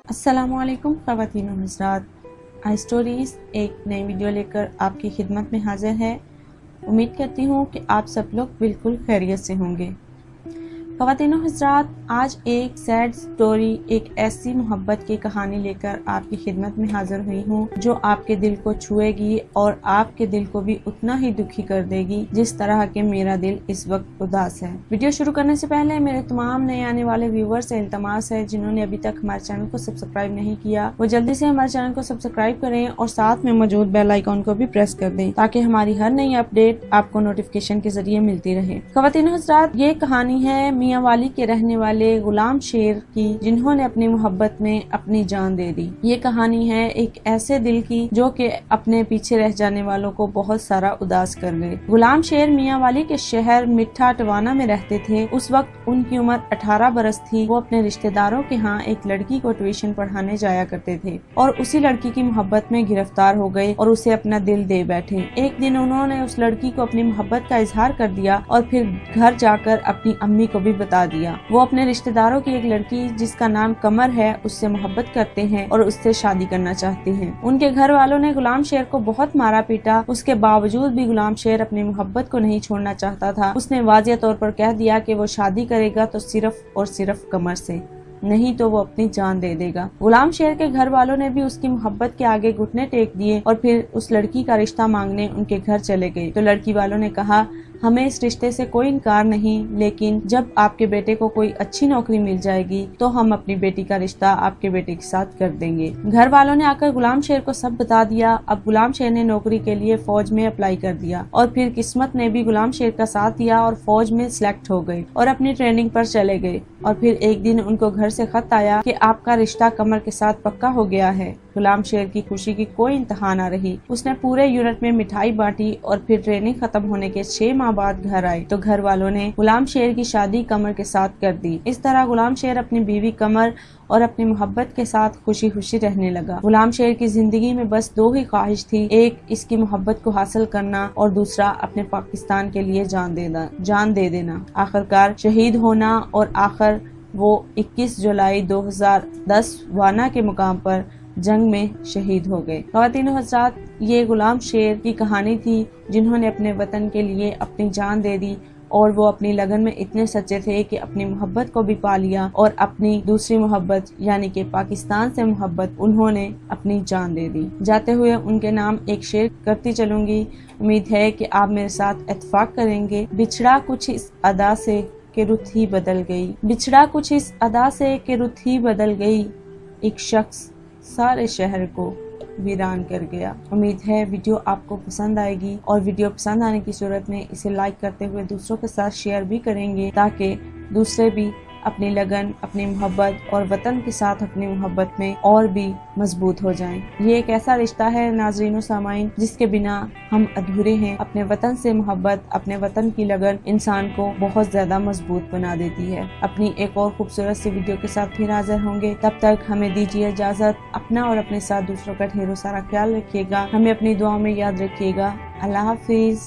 अस्सलामु अलैकुम ख़वातीन और हज़रात, आई स्टोरीज़ एक नई वीडियो लेकर आपकी खिदमत में हाजिर है। उम्मीद करती हूँ कि आप सब लोग बिल्कुल खैरियत से होंगे। ख़वातीन और हज़रात, आज एक सैड स्टोरी, एक ऐसी मोहब्बत की कहानी लेकर आपकी खिदमत में हाजिर हुई हूँ जो आपके दिल को छुएगी और आपके दिल को भी उतना ही दुखी कर देगी जिस तरह के मेरा दिल इस वक्त उदास है। वीडियो शुरू करने से पहले मेरे तमाम नए आने वाले व्यूवर्स से इल्तमास है, जिन्होंने अभी तक हमारे चैनल को सब्सक्राइब नहीं किया वो जल्दी से हमारे चैनल को सब्सक्राइब करें और साथ में मौजूद बेल आइकॉन को भी प्रेस कर दें ताकि हमारी हर नई अपडेट आपको नोटिफिकेशन के जरिए मिलती रहे। ख़वातीन हज़रात, ये कहानी है मियां वाली के रहने वाले गुलाम शेर की, जिन्होंने अपनी मोहब्बत में अपनी जान दे दी। ये कहानी है एक ऐसे दिल की जो कि अपने पीछे रह जाने वालों को बहुत सारा उदास कर गए। गुलाम शेर मियां वाली के शहर मिठा टवाना में रहते थे। उस वक्त उनकी उम्र 18 बरस थी। वो अपने रिश्तेदारों के यहाँ एक लड़की को ट्यूशन पढ़ाने जाया करते थे और उसी लड़की की मोहब्बत में गिरफ्तार हो गए और उसे अपना दिल दे बैठे। एक दिन उन्होंने उस लड़की को अपनी मोहब्बत का इजहार कर दिया और फिर घर जाकर अपनी अम्मी को भी बता दिया। वो अपने रिश्तेदारों की एक लड़की जिसका नाम कमर है उससे मोहब्बत करते हैं और उससे शादी करना चाहते हैं। उनके घर वालों ने गुलाम शेर को बहुत मारा पीटा। उसके बावजूद भी गुलाम शेर अपनी मोहब्बत को नहीं छोड़ना चाहता था। उसने वाज़ेह तौर पर कह दिया कि वो शादी करेगा तो सिर्फ और सिर्फ कमर से, नहीं तो वो अपनी जान दे देगा। गुलाम शेर के घर वालों ने भी उसकी मोहब्बत के आगे घुटने टेक दिए और फिर उस लड़की का रिश्ता मांगने उनके घर चले गए। तो लड़की वालों ने कहा, हमें इस रिश्ते से कोई इनकार नहीं, लेकिन जब आपके बेटे को कोई अच्छी नौकरी मिल जाएगी तो हम अपनी बेटी का रिश्ता आपके बेटे के साथ कर देंगे। घर वालों ने आकर गुलाम शेर को सब बता दिया। अब गुलाम शेर ने नौकरी के लिए फौज में अप्लाई कर दिया और फिर किस्मत ने भी गुलाम शेर का साथ दिया और फौज में सिलेक्ट हो गए और अपनी ट्रेनिंग पर चले गए। और फिर एक दिन उनको घर से खत आया कि आपका रिश्ता कमर के साथ पक्का हो गया है। गुलाम शेर की खुशी की कोई इंतहा न रही। उसने पूरे यूनिट में मिठाई बांटी और फिर ट्रेनिंग खत्म होने के 6 माह बाद घर आए तो घर वालों ने गुलाम शेर की शादी कमर के साथ कर दी। इस तरह गुलाम शेर अपनी बीवी कमर और अपनी मोहब्बत के साथ खुशी खुशी रहने लगा। गुलाम शेर की जिंदगी में बस 2 ही ख्वाहिश थी, एक इसकी मोहब्बत को हासिल करना और दूसरा अपने पाकिस्तान के लिए जान दे देना, आखिरकार शहीद होना। और आखिर वो 21 जुलाई 2010 वाना के मुकाम पर जंग में शहीद हो गए। ख़वातीन हज़रात, ये गुलाम शेर की कहानी थी जिन्होंने अपने वतन के लिए अपनी जान दे दी और वो अपनी लगन में इतने सच्चे थे कि अपनी मोहब्बत को भी पा लिया और अपनी दूसरी मोहब्बत यानी कि पाकिस्तान से मोहब्बत उन्होंने अपनी जान दे दी। जाते हुए उनके नाम एक शेर करती चलूंगी। उम्मीद है कि आप मेरे साथ इत्तेफाक करेंगे। बिछड़ा कुछ इस अदा से कि रुत ही बदल गई, बिछड़ा कुछ इस अदा से कि रुत ही बदल गई, एक शख्स सारे शहर को वीरान कर गया। उम्मीद है वीडियो आपको पसंद आएगी और वीडियो पसंद आने की सूरत में इसे लाइक करते हुए दूसरों के साथ शेयर भी करेंगे ताकि दूसरे भी अपनी लगन, अपनी मोहब्बत और वतन के साथ अपनी मोहब्बत में और भी मजबूत हो जाएं। ये एक ऐसा रिश्ता है नाज़रीन और सामाइन जिसके बिना हम अधूरे हैं। अपने वतन से मोहब्बत, अपने वतन की लगन इंसान को बहुत ज्यादा मजबूत बना देती है। अपनी एक और खूबसूरत सी वीडियो के साथ फिर हाजिर होंगे। तब तक हमें दीजिए इजाजत। अपना और अपने साथ दूसरों का ढेरों सारा ख्याल रखिएगा। हमें अपनी दुआओं में याद रखिएगा। अल्लाह हाफिज।